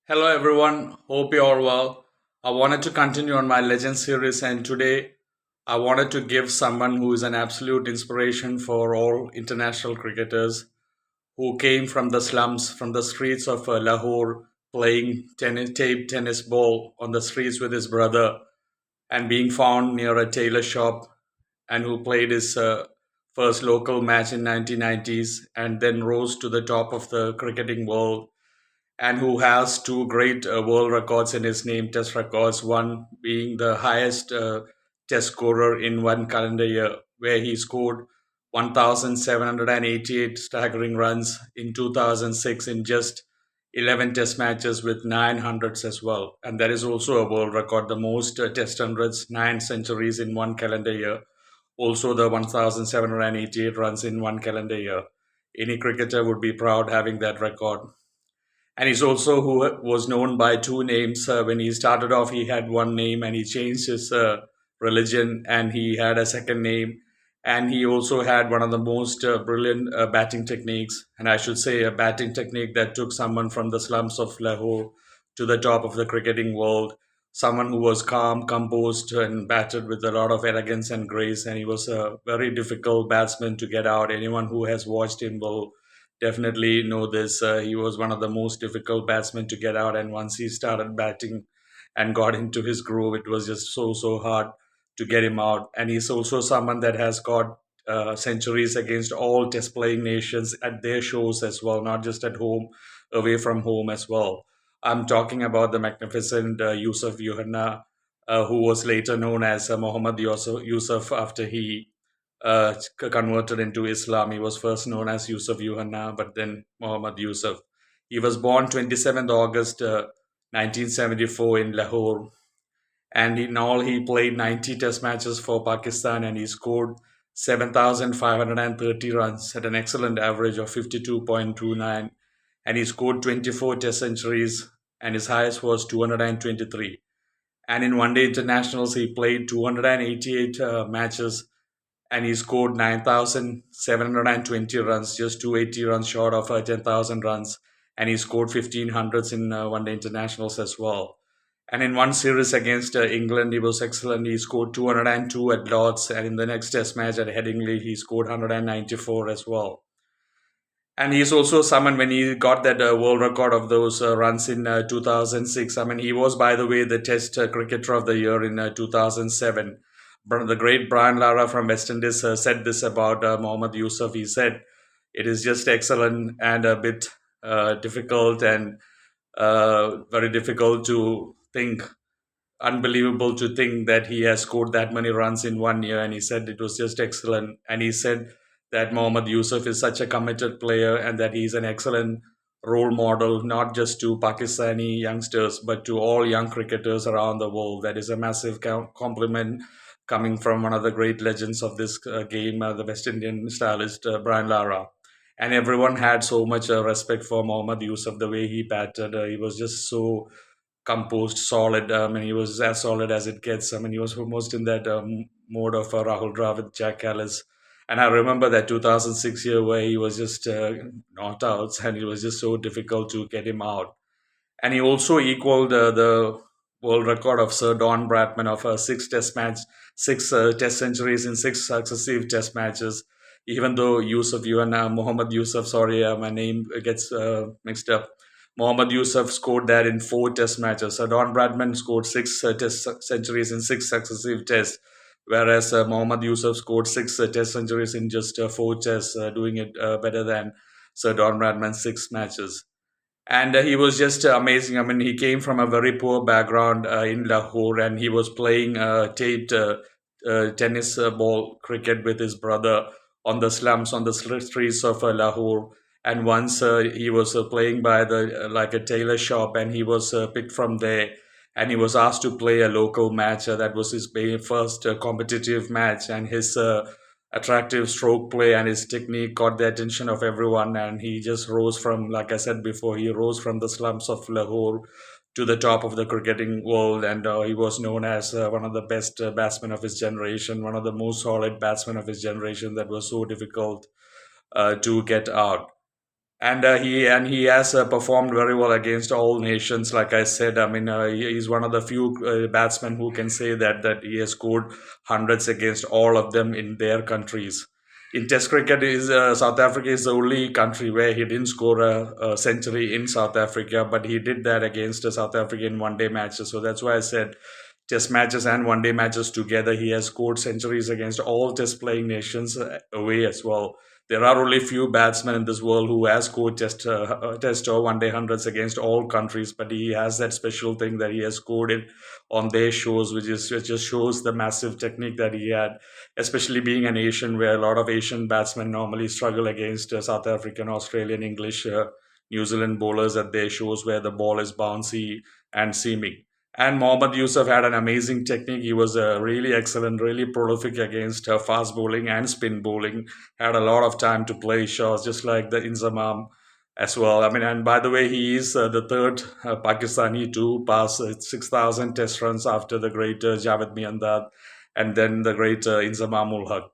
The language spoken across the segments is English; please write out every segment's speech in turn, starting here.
Hello everyone, hope you're all well. I wanted to continue on my legend series, and today I wanted to give someone who is an absolute inspiration for all international cricketers who came from the slums, from the streets of Lahore, playing tape tennis ball on the streets with his brother and being found near a tailor shop, and who played his first local match in 1990s and then rose to the top of the cricketing world, and who has two great world records in his name, test records, one being the highest test scorer in one calendar year, where he scored 1,788 staggering runs in 2006 in just 11 test matches with 900s as well. And that is also a world record, the most test hundreds, 9 centuries in one calendar year. Also, the 1,788 runs in one calendar year. Any cricketer would be proud having that record. And he's also who was known by two names. When he started off, he had one name, and he changed his religion, and he had a second name. And he also had one of the most brilliant batting techniques, and I should say a batting technique that took someone from the slums of Lahore to the top of the cricketing world. Someone who was calm, composed, and batted with a lot of elegance and grace. And he was a very difficult batsman to get out. Anyone who has watched him will definitely know this. He was one of the most difficult batsmen to get out, and once he started batting and got into his groove, it was just so hard to get him out. And he's also someone that has got centuries against all test playing nations at their shows as well, not just at home, away from home as well. I'm talking about the magnificent Yousuf Youhana, who was later known as Mohammad Yousuf after he converted into Islam. He was first known as Yousuf Youhana, but then Mohammad Yousuf. He was born 27th August 1974 in Lahore, and in all he played 90 test matches for Pakistan, and he scored 7,530 runs at an excellent average of 52.29, and he scored 24 test centuries, and his highest was 223. And in one day internationals, he played 288 matches, and he scored 9,720 runs, just 280 runs short of 10,000 runs. And he scored 1,500s in one day internationals as well. And in one series against England, he was excellent. He scored 202 at Lords, and in the next test match at Headingley, he scored 194 as well. And he's also someone, when he got that world record of those runs in 2006. I mean, he was, by the way, the Test Cricketer of the Year in 2007. The great Brian Lara from West Indies said this about Mohammad Yousuf. He said, "It is just excellent and a bit difficult, and very difficult to think, unbelievable to think that he has scored that many runs in one year." And he said it was just excellent. And he said that Mohammad Yousuf is such a committed player, and that he's an excellent role model, not just to Pakistani youngsters, but to all young cricketers around the world. That is a massive compliment coming from one of the great legends of this game, the West Indian stylist Brian Lara. And everyone had so much respect for Mohammad Yousuf, the way he batted. He was just so composed, solid. I mean, he was as solid as it gets. I mean, he was almost in that mode of Rahul Dravid, Jack Ellis. And I remember that 2006 year where he was just knocked out, and it was just so difficult to get him out. And he also equaled the world record of Sir Don Bradman of six test centuries in six successive test matches. Even though Mohammad Yusuf, sorry, my name gets mixed up. Mohammad Yusuf scored that in four test matches. Sir Don Bradman scored six test centuries in six successive tests, whereas Mohammad Yusuf scored six test centuries in just four tests, doing it better than Sir Don Bradman's six matches. And he was just amazing. I mean, he came from a very poor background in Lahore, and he was playing taped tennis ball cricket with his brother on the slums, on the streets of Lahore. And once he was playing by the like a tailor shop, and he was picked from there, and he was asked to play a local match. That was his first competitive match, and his attractive stroke play and his technique got the attention of everyone. And he just rose from, like I said before, he rose from the slums of Lahore to the top of the cricketing world. And he was known as one of the best batsmen of his generation, one of the most solid batsmen of his generation, that was so difficult to get out. and he has performed very well against all nations. Like I said, I mean, he's one of the few batsmen who can say that he has scored hundreds against all of them in their countries. In Test cricket, is South Africa is the only country where he didn't score a century in South Africa, but he did that against South Africa in one-day matches. So that's why I said Test matches and one-day matches together, he has scored centuries against all Test playing nations away as well. There are only few batsmen in this world who has scored test or one day hundreds against all countries, but he has that special thing that he has scored it on their shows, which just shows the massive technique that he had, especially being an Asian, where a lot of Asian batsmen normally struggle against South African, Australian, English, New Zealand bowlers at their shows where the ball is bouncy and seaming. And Mohammad Yousuf had an amazing technique. He was really excellent, really prolific against fast bowling and spin bowling. Had a lot of time to play shots, just like the Inzamam as well. I mean, and by the way, he is the third Pakistani to pass 6,000 test runs after the great Javed Miandad and then the great Inzamam ul Haq.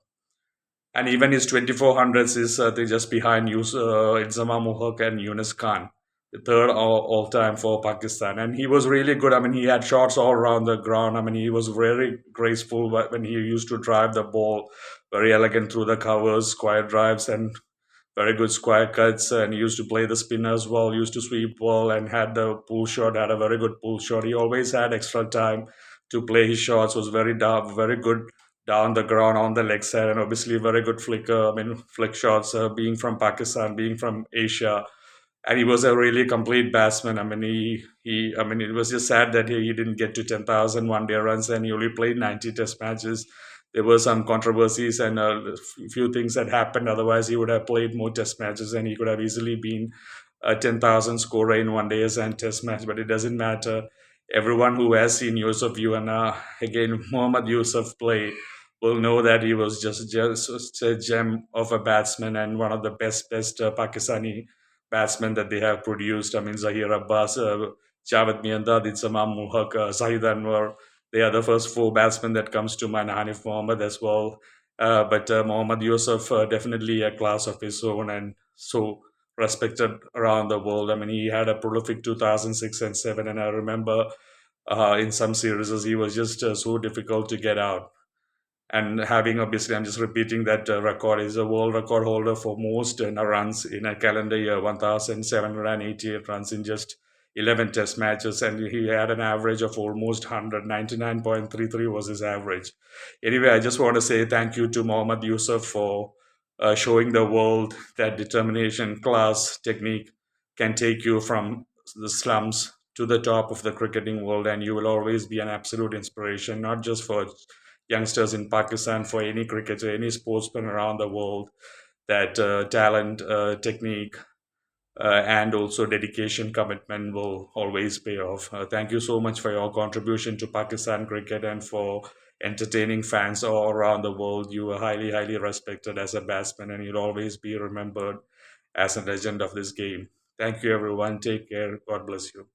And even his 2400s is just behind Inzamam ul Haq and Yunus Khan, the third all time for Pakistan. And he was really good. I mean, he had shots all around the ground. I mean, he was very graceful when he used to drive the ball, very elegant through the covers, square drives, and very good square cuts. And he used to play the spinner as well, used to sweep well, and had the pull shot, had a very good pull shot. He always had extra time to play his shots, was very down, very good down the ground on the leg side, and obviously very good flicker. I mean, flick shots, being from Pakistan, being from Asia, and he was a really complete batsman. I mean, I mean, it was just sad that he didn't get to 10,000 one-day runs, and he only played 90 Test matches. There were some controversies and a few things that happened. Otherwise, he would have played more Test matches, and he could have easily been a 10,000 scorer in one days and Test match. But it doesn't matter. Everyone who has seen Yousuf Youhana, again Mohammad Yousuf play, will know that he was just a gem of a batsman and one of the best Pakistani batsmen that they have produced. I mean, Zahir Abbas, Javed Miandad, Inzamam ul Haq, Zahid Anwar. They are the first four batsmen that comes to mind. Hanif Mohammed as well. But Mohammad Yusuf, definitely a class of his own and so respected around the world. I mean, he had a prolific 2006 and 7, and I remember in some series he was just so difficult to get out. And having, obviously, I'm just repeating that record, is a world record holder for most runs in a calendar year, 1,788 runs in just 11 test matches, and he had an average of almost 100. 99.33 was his average. Anyway, I just want to say thank you to Mohammad Yousuf for showing the world that determination, class, technique can take you from the slums to the top of the cricketing world, and you will always be an absolute inspiration, not just for youngsters in Pakistan, for any cricketer, any sportsman around the world, that talent, technique, and also dedication, commitment will always pay off. Thank you so much for your contribution to Pakistan cricket and for entertaining fans all around the world. You are highly, highly respected as a batsman, and you'll always be remembered as a legend of this game. Thank you, everyone. Take care. God bless you.